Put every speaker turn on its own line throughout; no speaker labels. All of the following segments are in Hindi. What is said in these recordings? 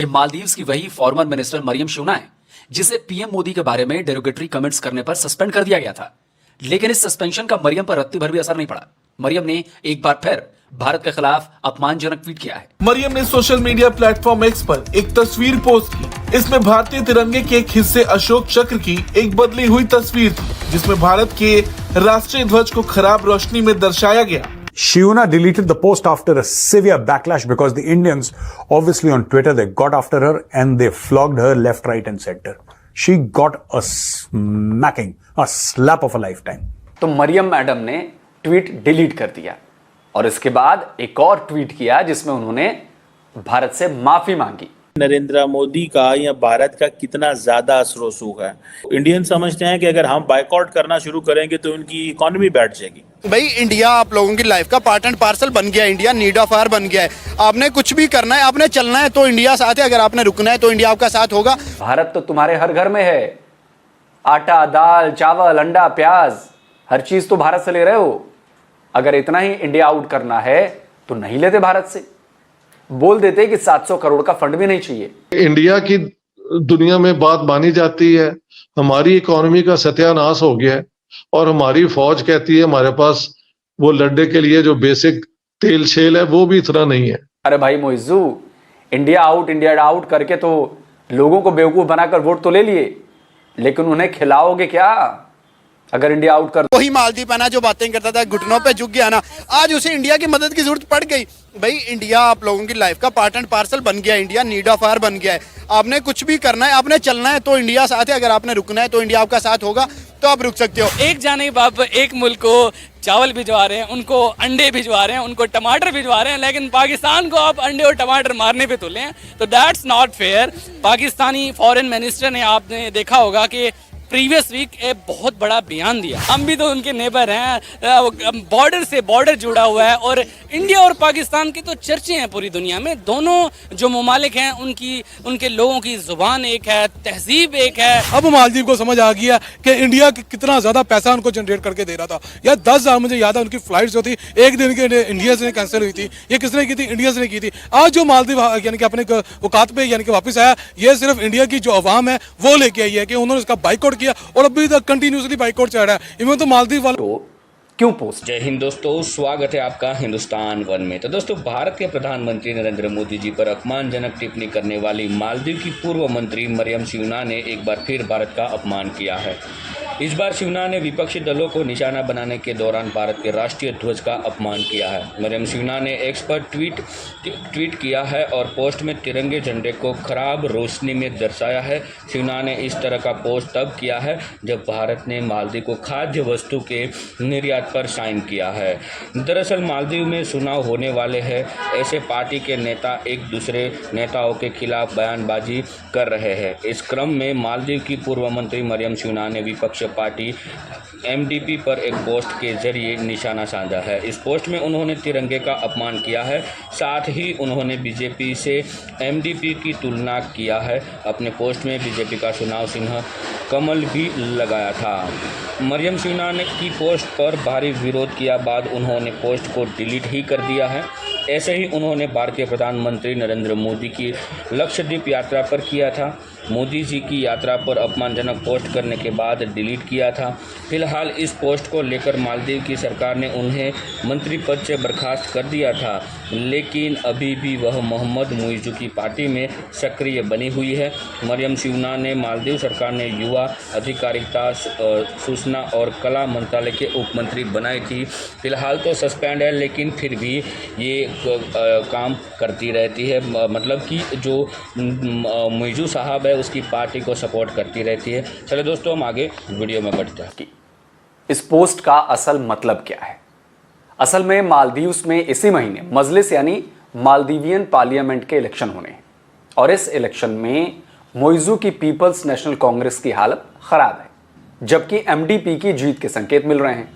ये मालदीव्स की वही फॉर्मर मिनिस्टर मरियम शूना है जिसे पीएम मोदी के बारे में डेरोगेटरी कमेंट्स करने पर सस्पेंड कर दिया गया था। लेकिन इस सस्पेंशन का मरियम पर रत्ती भर भी असर नहीं पड़ा। मरियम ने एक बार फिर भारत के खिलाफ अपमानजनक ट्वीट किया है।
मरियम ने सोशल मीडिया प्लेटफॉर्म एक्स पर एक तस्वीर पोस्ट की। इसमें भारतीय तिरंगे के एक हिस्से अशोक चक्र की एक बदली हुई तस्वीर थी, जिसमें भारत के राष्ट्रीय ध्वज को खराब रोशनी में दर्शाया गया।
Shivuna deleted the post after a severe backlash because the Indians, obviously on Twitter, they got after her and they flogged her left, right and center. She got a smacking, a slap of a lifetime.
तो मरियम मैडम ने ट्वीट डिलीट कर दिया और इसके बाद एक और ट्वीट किया जिसमें उन्होंने भारत से माफी मांगी।
नरेंद्र मोदी का या भारत का कितना ज्यादा असर रसूख है। इंडियन समझते हैं कि अगर हम बाइकआउट करना शुरू करेंगे तो उनकी इकोनॉमी बैठ जाएगी।
भाई इंडिया आप लोगों की लाइफ का पार्ट एंड पार्सल बन गया है। इंडिया नीड ऑफ आवर बन गया है। आपने कुछ भी करना है, आपने चलना है तो इंडिया साथ है, अगर आपने रुकना है तो इंडिया आपका साथ होगा।
भारत तो तुम्हारे हर घर में है। आटा, दाल, चावल, अंडा, प्याज, हर चीज तो भारत से ले रहे हो। अगर इतना ही इंडिया आउट करना है तो नहीं लेते भारत से, बोल देते कि 700 करोड़ का फंड भी नहीं चाहिए।
इंडिया की दुनिया में बात मानी जाती है, हमारी इकोनॉमी का सत्यानाश हो गया है और हमारी फौज कहती है हमारे पास वो लड़ने के लिए जो बेसिक तेल शेल है वो भी इतना नहीं है।
अरे भाई मोइजू, इंडिया आउट करके तो लोगों को बेवकूफ बनाकर वोट तो ले लिए, लेकिन उन्हें खिलाओगे क्या अगर इंडिया आउट कर?
वही मालदीव पहना जो बातें करता था, घुटनों पे झुक गया ना, आज उसे इंडिया की मदद की जरूरत पड़ गई। भाई इंडिया आप लोगों की लाइफ का पार्ट एंड पार्सल बन गया है। इंडिया नीड ऑफ आवर बन गया है। आपने कुछ भी करना है, आपने चलना है तो इंडिया साथ है, अगर आपने रुकना है तो इंडिया आपका साथ होगा, तो आप रुक सकते हो।
एक जानिब आप एक मुल्क को चावल भिजवा रहे हैं, उनको अंडे भिजवा रहे हैं, उनको टमाटर भिजवा रहे हैं, लेकिन पाकिस्तान को आप अंडे और टमाटर मारने पे तुले हैं, तो that's not fair. Pakistani foreign minister ने, आपने देखा होगा कि प्रीवियस वीक एक बहुत बड़ा बयान दिया। हम भी तो उनके नेबर हैं, बॉर्डर से बॉर्डर जुड़ा हुआ है और इंडिया और पाकिस्तान की तो चर्चे हैं पूरी दुनिया में। दोनों जो ममालिक हैं उनके लोगों की जुबान एक है, तहजीब एक है।
अब मालदीव को समझ आ गया कि इंडिया कितना ज्यादा पैसा उनको जनरेट करके दे रहा था। या 10,000 मुझे याद है उनकी फ्लाइट जो थी एक दिन के इंडिया से कैंसिल हुई थी। ये किसने की थी? इंडिया से की थी। आज जो मालदीव यानी कि अपने औकात पे यानी कि वापस आया, ये सिर्फ इंडिया की जो अवाम है वो लेके आई है कि उन्होंने इसका बाइकआउट किया और अभी तक कंटिन्यूसली बाइकआउट चल रहा है। इवन तो मालदीव वालों
क्यों पोस्ट।
जय हिंद दोस्तों, स्वागत है आपका हिंदुस्तान वन में। तो दोस्तों, भारत के प्रधानमंत्री नरेंद्र मोदी जी पर अपमानजनक टिप्पणी करने वाली मालदीव की पूर्व मंत्री मरियम शूना ने एक बार फिर भारत का अपमान किया है। इस बार शूना ने विपक्षी दलों को निशाना बनाने के दौरान भारत के राष्ट्रीय ध्वज का अपमान किया है। मरियम शूना ने एक्स पर ट्वीट किया है और पोस्ट में तिरंगे झंडे को खराब रोशनी में दर्शाया है। शूना ने इस तरह का पोस्ट तब किया है जब भारत ने मालदीव को खाद्य वस्तु के निर्यात पर साइन किया है। दरअसल मालदीव में चुनाव होने वाले हैं, ऐसे पार्टी के नेता एक दूसरे नेताओं के खिलाफ बयानबाजी कर रहे हैं। इस क्रम में मालदीव की पूर्व मंत्री मरियम शूना ने विपक्ष पार्टी एमडीपी पर एक पोस्ट के जरिए निशाना साधा है। इस पोस्ट में उन्होंने तिरंगे का अपमान किया है, साथ ही उन्होंने बीजेपी से एमडीपी की तुलना किया है। अपने पोस्ट में बीजेपी का चुनाव चिन्ह कमल भी लगाया था। मरियम शूना ने की पोस्ट पर भारी विरोध किया बाद उन्होंने पोस्ट को डिलीट ही कर दिया है। ऐसे ही उन्होंने भारतीय प्रधानमंत्री नरेंद्र मोदी की लक्षद्वीप यात्रा पर किया था। मोदी जी की यात्रा पर अपमानजनक पोस्ट करने के बाद डिलीट किया था। फिलहाल इस पोस्ट को लेकर मालदीव की सरकार ने उन्हें मंत्री पद से बर्खास्त कर दिया था, लेकिन अभी भी वह मोहम्मद मुइज़ू की पार्टी में सक्रिय बनी हुई है। मरियम शूना ने मालदीव सरकार ने युवा अधिकारिता, सूचना और कला मंत्रालय के उप मंत्री बनाई थी। फिलहाल तो सस्पेंड है, लेकिन फिर भी ये काम करती रहती है। मतलब कि जो मुइज़ू साहब है उसकी पार्टी को सपोर्ट करती रहती है। चलो दोस्तों, हम आगे वीडियो में बढ़ते हैं।
इस पोस्ट का असल मतलब क्या है? असल में मालदीव्स में इसी महीने मजलिस यानी मालदीवियन पार्लियामेंट के इलेक्शन होने हैं और इस इलेक्शन में मुइज़ू की पीपल्स नेशनल कांग्रेस की हालत खराब है, जबकि एमडीपी की जीत के संकेत मिल रहे हैं।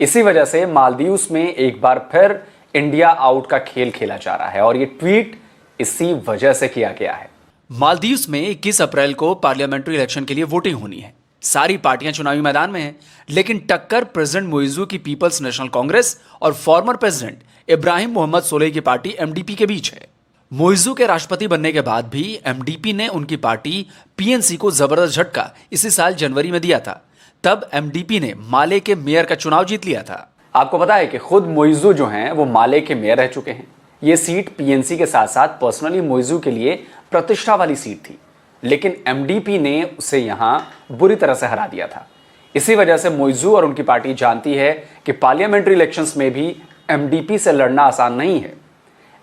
इसी वजह से मालदीव्स में एक बार फिर इंडिया आउट का खेल खेला जा रहा है और ये ट्वीट इसी वजह से किया गया है।
मालदीव्स में 21 अप्रैल को पार्लियामेंट्री इलेक्शन के लिए वोटिंग होनी है। सारी पार्टियां चुनावी मैदान में हैं, लेकिन टक्कर प्रेसिडेंट मुइज़ू की पीपल्स नेशनल कांग्रेस और फॉर्मर प्रेसिडेंट इब्राहिम मोहम्मद सोलेह की पार्टी एमडीपी के बीच है। मोइजू के राष्ट्रपति बनने के बाद भी एमडीपी ने उनकी पार्टी पीएनसी को जबरदस्त झटका इसी साल जनवरी में दिया था। तब एमडीपी ने माले के मेयर का चुनाव जीत लिया था।
आपको पता है कि खुद मोइजू जो हैं वो माले के मेयर रह चुके हैं। ये सीट पीएनसी के साथ साथ पर्सनली मोइजू के लिए प्रतिष्ठा वाली सीट थी, लेकिन एमडीपी ने उसे यहां बुरी तरह से हरा दिया था। इसी वजह से मोइजू और उनकी पार्टी जानती है कि पार्लियामेंट्री इलेक्शंस में भी एमडीपी से लड़ना आसान नहीं है।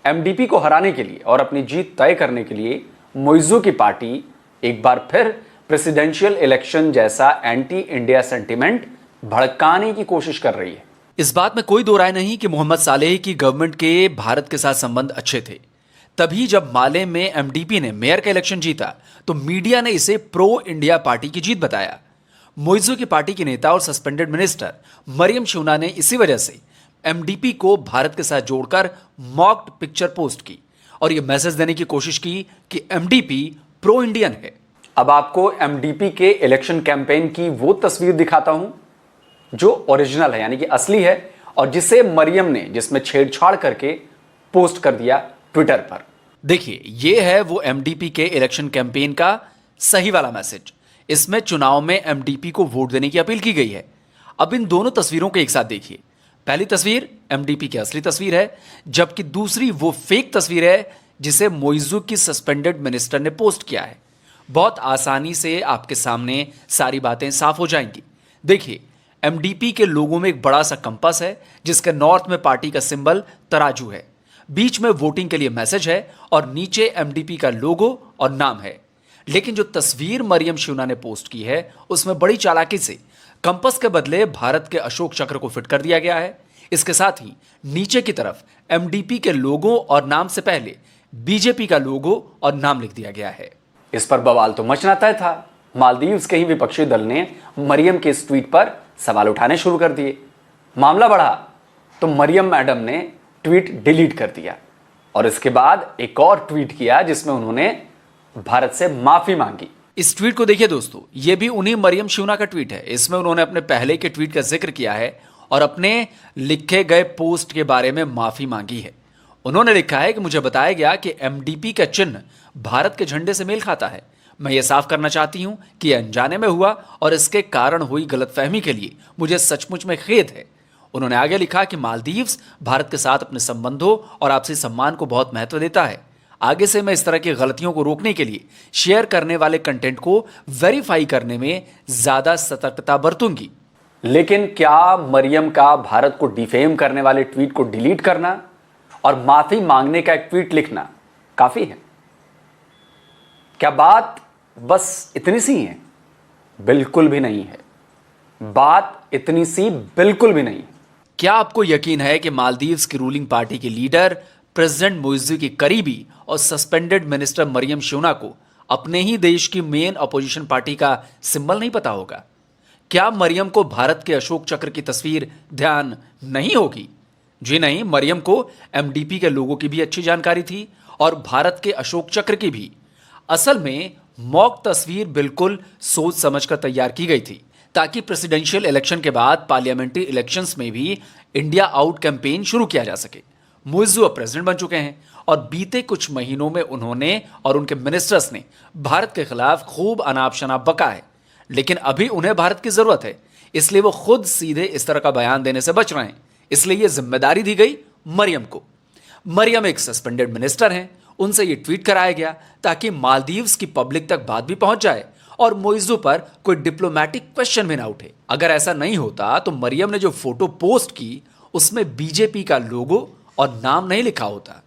एमडीपी को हराने के लिए और अपनी जीत तय करने के लिए मोइजू की पार्टी एक बार फिर प्रेसिडेंशियल इलेक्शन जैसा एंटी इंडिया सेंटिमेंट भड़काने की कोशिश कर रही है।
इस बात में कोई दो राय नहीं कि मोहम्मद सालेह की गवर्नमेंट के भारत के साथ संबंध अच्छे थे। तभी जब माले में एमडीपी ने मेयर का इलेक्शन जीता तो मीडिया ने इसे प्रो इंडिया पार्टी की जीत बताया। मोइजू की पार्टी की नेता और सस्पेंडेड मिनिस्टर मरियम शूना ने इसी वजह से एमडीपी को भारत के साथ जोड़कर मॉक्ड पिक्चर पोस्ट की और यह मैसेज देने की कोशिश की कि एमडीपी प्रो इंडियन है।
अब आपको एमडीपी के इलेक्शन कैंपेन की वो तस्वीर दिखाता हूं जो ओरिजिनल है, यानी कि असली है, और जिसे मरियम ने जिसमें छेड़छाड़ करके पोस्ट कर दिया ट्विटर पर।
देखिए, यह है वो एमडीपी के इलेक्शन कैंपेन का सही वाला मैसेज। इसमें चुनाव में एमडीपी को वोट देने की अपील की गई है। अब इन दोनों तस्वीरों को एक साथ देखिए। पहली तस्वीर एमडीपी की असली तस्वीर है, जबकि दूसरी वो फेक तस्वीर है जिसे मोइजू की सस्पेंडेड मिनिस्टर ने पोस्ट किया है। बहुत आसानी से आपके सामने सारी बातें साफ हो जाएंगी। देखिए, एमडीपी के लोगों में एक बड़ा सा कंपास है जिसके नॉर्थ में पार्टी का सिंबल तराजू है, बीच में वोटिंग के लिए मैसेज है और नीचे एमडीपी का लोगो और नाम है। लेकिन जो तस्वीर मरियम शूना ने पोस्ट की है उसमें बड़ी चालाकी से कंपास के बदले भारत के अशोक चक्र को फिट कर दिया गया है। इसके साथ ही नीचे की तरफ एमडीपी के लोगो और नाम से पहले बीजेपी का लोगो और नाम लिख दिया गया है।
इस पर बवाल तो मचना तय था। मालदीव्स के ही विपक्षी दल ने मरियम के इस ट्वीट पर सवाल उठाने शुरू कर दिए। मामला बढ़ा तो मरियम मैडम ने ट्वीट डिलीट कर दिया और इसके बाद एक और ट्वीट किया जिसमें उन्होंने भारत से माफी मांगी।
इस ट्वीट को देखिए दोस्तों, यह भी उन्हीं मरियम शूना का ट्वीट है। इसमें उन्होंने अपने पहले के ट्वीट का जिक्र किया है और अपने लिखे गए पोस्ट के बारे में माफी मांगी है। उन्होंने लिखा है कि मुझे बताया गया कि एमडीपी का चिन्ह भारत के झंडे से मेल खाता है। मैं ये साफ करना चाहती हूं कि अनजाने में हुआ और इसके कारण हुई गलतफहमी के लिए मुझे सचमुच में खेद है। उन्होंने आगे लिखा कि मालदीव्स भारत के साथ अपने संबंधों और आपसी सम्मान को बहुत महत्व देता है। आगे से मैं इस तरह की गलतियों को रोकने के लिए शेयर करने वाले कंटेंट को वेरीफाई करने में ज्यादा सतर्कता बरतूंगी।
लेकिन क्या मरियम का भारत को डिफेम करने वाले ट्वीट को डिलीट करना और माफी मांगने का एक ट्वीट लिखना काफी है? क्या बात बस इतनी सी है? बिल्कुल भी नहीं है। बात इतनी सी बिल्कुल भी नहीं है।
क्या आपको यकीन है कि मालदीव्स की रूलिंग पार्टी के लीडर प्रेसिडेंट मोइजू की करीबी और सस्पेंडेड मिनिस्टर मरियम शूना को अपने ही देश की मेन अपोजिशन पार्टी का सिंबल नहीं पता होगा? क्या मरियम को भारत के अशोक चक्र की तस्वीर ध्यान नहीं होगी? जी नहीं, मरियम को एमडीपी के लोगों की भी अच्छी जानकारी थी और भारत के अशोक चक्र की भी। असल में मॉक तस्वीर बिल्कुल सोच समझकर तैयार की गई थी ताकि प्रेसिडेंशियल इलेक्शन के बाद पार्लियामेंट्री इलेक्शंस में भी इंडिया आउट कैंपेन शुरू किया जा सके। मोइजू अब प्रेसिडेंट बन चुके हैं और बीते कुछ महीनों में उन्होंने और उनके मिनिस्टर्स ने भारत के खिलाफ खूब अनाप शनाप बका है, लेकिन अभी उन्हें भारत की जरूरत है, इसलिए वो खुद सीधे इस तरह का बयान देने से बच रहे हैं। इसलिए यह जिम्मेदारी दी गई मरियम को। मरियम एक सस्पेंडेड मिनिस्टर हैं, उनसे ये ट्वीट कराया गया ताकि मालदीव्स की पब्लिक तक बात भी पहुंच जाए और मोइजू पर कोई डिप्लोमेटिक क्वेश्चन भी ना उठे। अगर ऐसा नहीं होता तो मरियम ने जो फोटो पोस्ट की उसमें बीजेपी का लोगो और नाम नहीं लिखा होता।